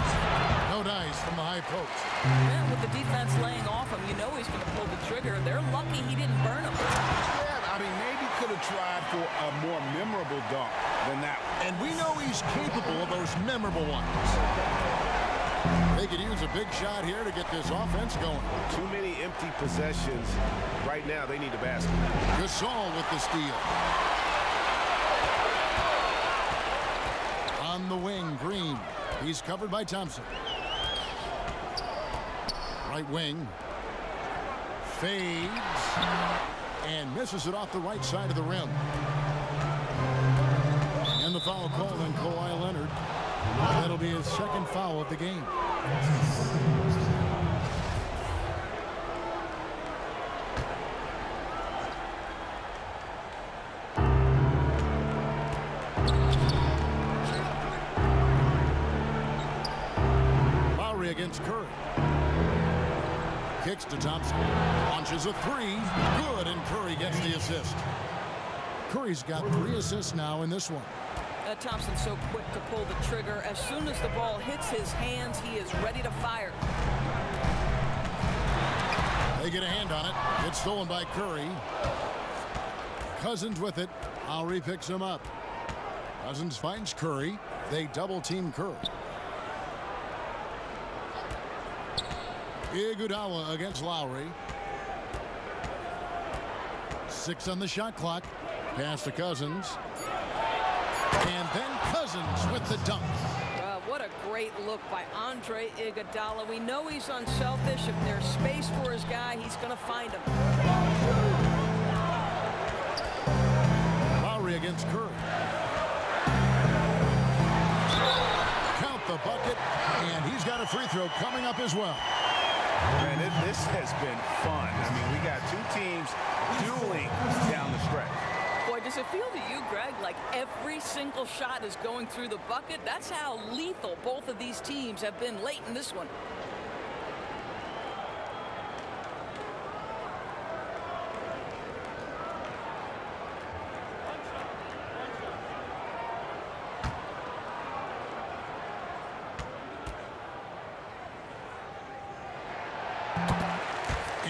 No dice from the high post. Yeah, with the defense laying off him, you know he's going to pull the trigger. They're lucky he didn't burn him. Yeah, I mean, maybe could have tried for a more memorable dunk than that one. And we know he's capable of those memorable ones. They could use a big shot here to get this offense going. Too many empty possessions. Right now, they need a basket. Gasol with the steal. On the wing, Green. He's covered by Thompson. Right wing. Fades. And misses it off the right side of the rim. And the foul call on Kawhi Leonard. That'll be his second foul of the game. Lowry against Curry. Kicks to Thompson. Launches a three. Good, and Curry gets the assist. Curry's got 3 assists now in this one. Thompson's so quick to pull the trigger. As soon as the ball hits his hands, he is ready to fire. They get a hand on it. It's stolen by Curry. Cousins with it. Lowry picks him up. Cousins finds Curry. They double team Curry. Iguodala against Lowry. 6 on the shot clock. Pass to Cousins. And then Cousins with the dunk. What a great look by Andre Iguodala. We know he's unselfish. If there's space for his guy, he's going to find him. Lowry against Curry. Count the bucket, and he's got a free throw coming up as well. Man, this has been fun. I mean, we got 2 teams dueling down the stretch. Boy, does it feel to you, Greg, like every single shot is going through the bucket? That's how lethal both of these teams have been late in this one.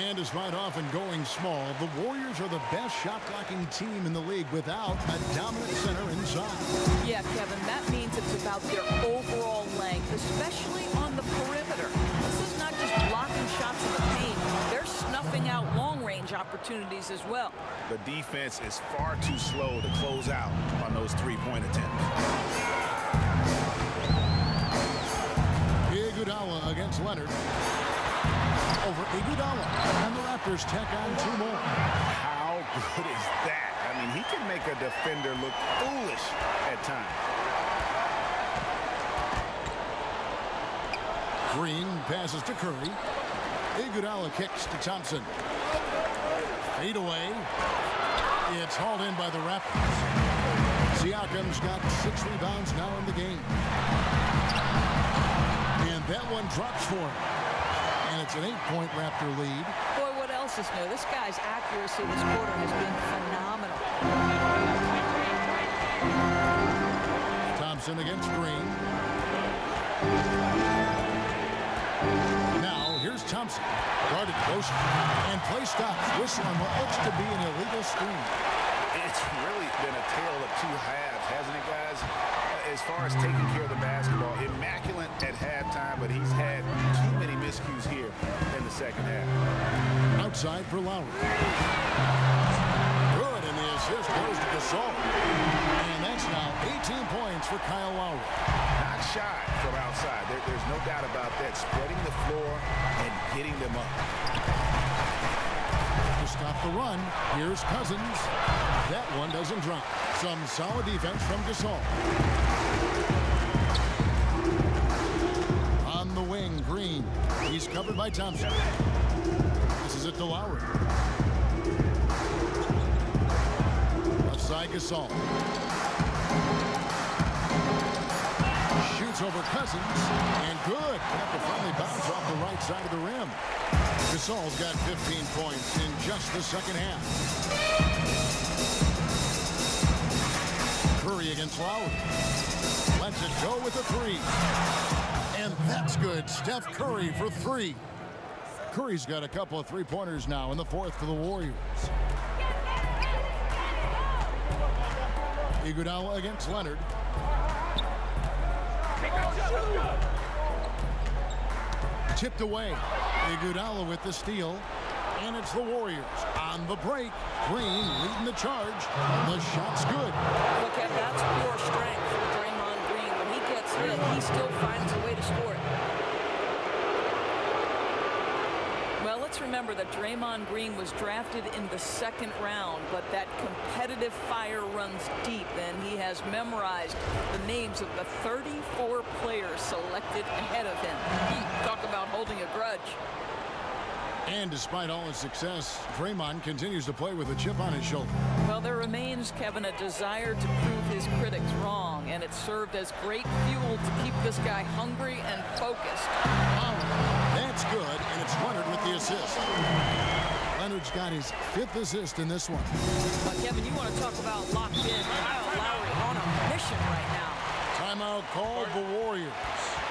And despite often going small, the Warriors are the best shot-blocking team in the league without a dominant center inside. Yeah, Kevin, that means it's about their overall length, especially on the perimeter. This is not just blocking shots in the paint. They're snuffing out long-range opportunities as well. The defense is far too slow to close out on those 3-point attempts. Iguodala against Leonard. Over Iguodala, and the Raptors tack on 2 more. How good is that? I mean, he can make a defender look foolish at times. Green passes to Curry. Iguodala kicks to Thompson. Fade away. It's hauled in by the Raptors. Siakam's got 6 rebounds now in the game. And that one drops for him. And it's an 8-point Raptor lead. Boy, what else is new? This guy's accuracy this quarter has been phenomenal. Thompson against Green. Now, here's Thompson. Guarded close. And play stops. Whistle on what looks to be an illegal screen. It's really been a tale of 2 halves, hasn't it, guys? As far as taking care of the basketball, immaculate at halftime, but he's had too many miscues here in the second half. Outside for Lowry. Good, and the assist goes to Gasol. And that's now 18 points for Kyle Lowry. Not shy from outside. There's no doubt about that. Spreading the floor and getting them up. To stop the run, here's Cousins. That one doesn't drop. Some solid defense from Gasol. On the wing, Green. He's covered by Thompson. This is it to Lowry. Left side, Gasol. for Cousins. And good. Got to finally bounce off the right side of the rim. Gasol's got 15 points in just the second half. Curry against Lowry. Lets it go with a three. And that's good. Steph Curry for three. Curry's got a couple of three-pointers now in the fourth for the Warriors. Iguodala against Leonard. Tipped away. Iguodala with the steal. And it's the Warriors on the break. Green leading the charge. The shot's good. Look at that's pure strength for Draymond Green. When he gets hit, he still finds a way to score it. Well, let's remember that Draymond Green was drafted in the second round, but that competitive fire runs deep, and he has memorized the names of the 34 players selected ahead of him. Talk about holding a grudge. And despite all his success, Draymond continues to play with a chip on his shoulder. Well, there remains, Kevin, a desire to prove his critics wrong, and it served as great fuel to keep this guy hungry and focused. Wow, that's good, and it's Leonard with the assist. Leonard's got his 5th assist in this one. Kevin, you want to talk about locked in. Kyle Lowry on a mission right now. Timeout called the Warriors.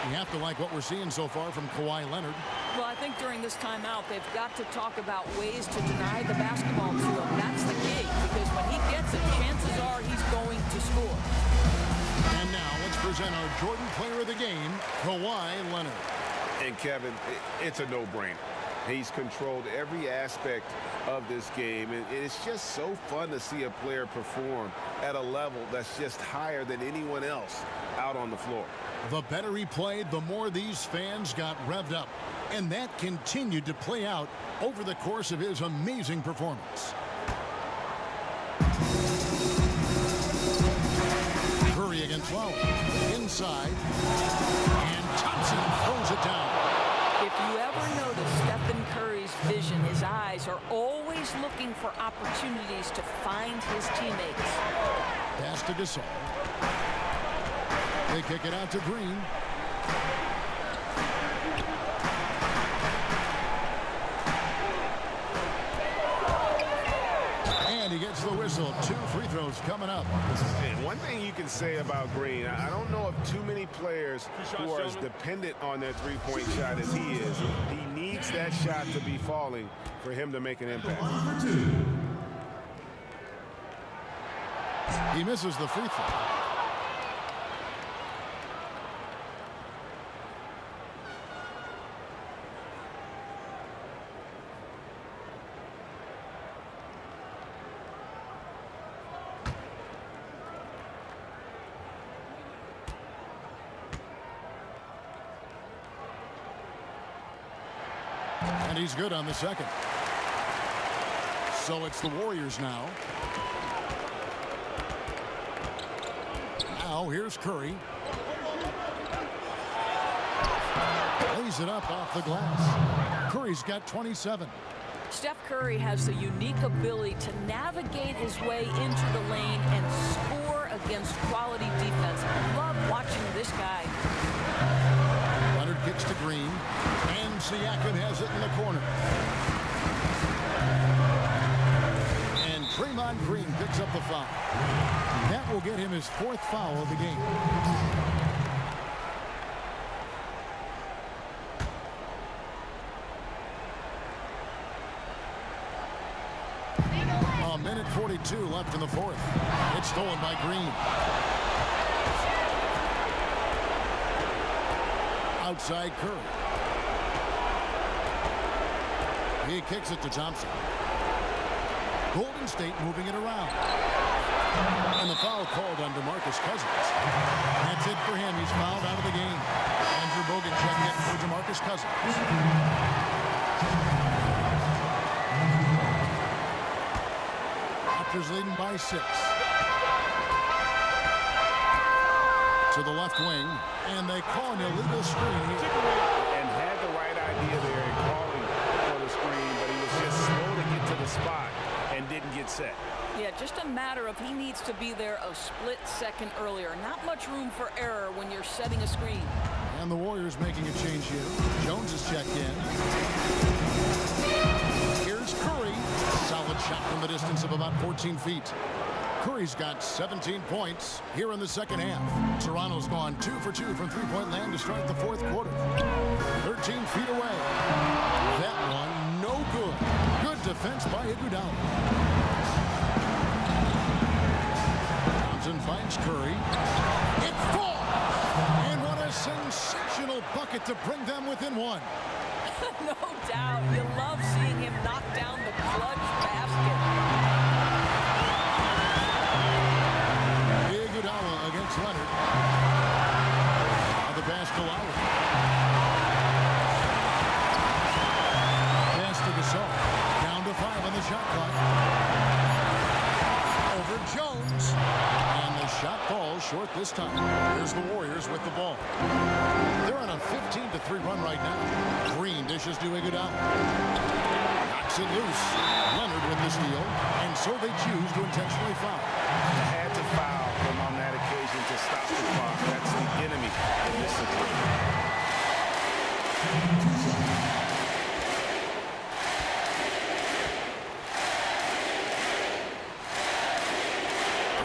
You have to like what we're seeing so far from Kawhi Leonard. Well, I think during this timeout, they've got to talk about ways to deny the basketball to him. That's the key, because when he gets it, chances are he's going to score. And now let's present our Jordan Player of the Game, Kawhi Leonard. And Kevin, it's a no-brainer. He's controlled every aspect of this game, and it's just so fun to see a player perform at a level that's just higher than anyone else out on the floor. The better he played, the more these fans got revved up. And that continued to play out over the course of his amazing performance. Curry against Lowry. Inside. And Thompson throws it down. If you ever notice Stephen Curry's vision, his eyes are always looking for opportunities to find his teammates. Pass to Gasol. They kick it out to Green. And he gets the whistle. 2 free throws coming up. And one thing you can say about Green, I don't know of too many players who are as dependent on their three-point shot as he is. He needs that shot to be falling for him to make an impact. He misses the free throw. And he's good on the second. So it's the Warriors now. Now here's Curry. Lays it up off the glass. Curry's got 27. Steph Curry has the unique ability to navigate his way into the lane and score against quality defense. I love watching this guy. Leonard kicks to Green. And Siakam has it in the corner. And Draymond Green picks up the foul. That will get him his 4th foul of the game. A minute 42 left in the 4th. It's stolen by Green. Outside Curry. He kicks it to Thompson. Golden State moving it around. And the foul called on DeMarcus Cousins. That's it for him. He's fouled out of the game. Andrew Bogut checking it for DeMarcus Cousins. Raptors leading by 6. To the left wing. And they call an illegal screen here. And had the right idea there in calling for the screen, but he was just slow to get to the spot and ahead and get set. Yeah, just a matter of he needs to be there a split second earlier. Not much room for error when you're setting a screen. And the Warriors making a change here. Jones is checked in. Here's Curry. Solid shot from the distance of about 14 feet. Curry's got 17 points here in the second half. Toronto's gone 2 for 2 from three-point land to start the fourth quarter. 13 feet away. That one, no good. Good defense by Iguodala. Thompson finds Curry. It falls! And what a sensational bucket to bring them within one. No doubt. You love seeing him knock down the clutch basket. Iguodala against Leonard. Now the pass to Lowry. Pass to Gasol. Down to 5 on the shot clock. Over Jones. And the shot falls short this time. Here's the Warriors with the ball. They're on a 15-3 run right now. Green dishes to Iguodala. Knocks it loose. Leonard with the steal. And so they choose to intentionally foul. Had to foul him on that occasion to stop the clock. That's the enemy in this situation.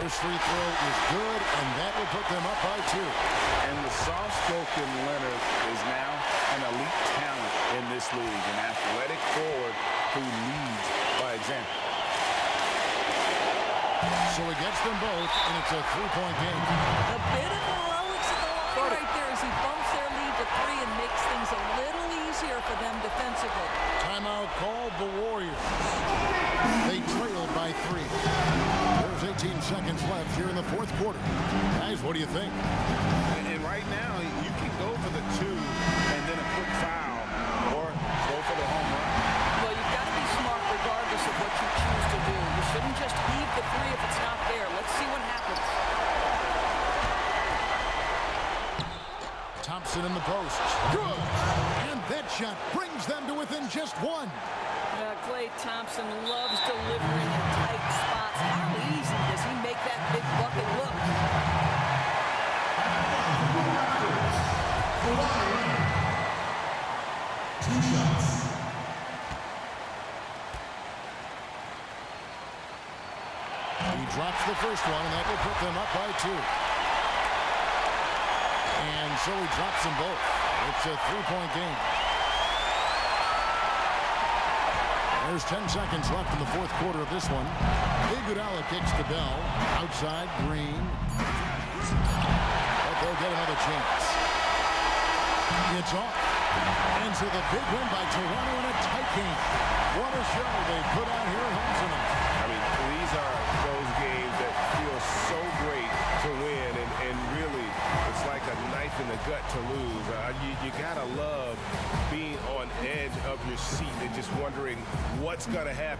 First free throw is good, and that will put them up by 2. And the soft-spoken Leonard is now an elite talent in this league, an athletic forward who leads by example. So he gets them both, and it's a 3-point game. A bit of heroics at the line right there as he bumps their lead to 3 and makes things a little easier for them defensively. Timeout called the Warriors. They trail by 3. There's 18 seconds left here in the fourth quarter. Guys, what do you think? And right now, you can go for the 2 and then a quick foul, or go for the home run. Well, you've got to be smart regardless of what you choose to do. You shouldn't just heave the 3 if it's not there. Let's see what happens. Thompson in the post. Good! And that shot brings them to within just 1. Klay Thompson loves delivering in tight spots. How easy does he make that big bucket look? He drops the first one, and that will put them up by 2. And so he drops them both. It's a 3-point game. There's 10 seconds left in the fourth quarter of this one. Iguodala kicks to Bell. Outside, Green. But they'll get another chance. It's off. And so the big win by Toronto in a tight game. What a show they put out here at home tonight. I mean, these are those games that feel so great to win, and really, it's like a knife in the gut to lose. You gotta love being on edge of your seat and just wondering what's gonna happen.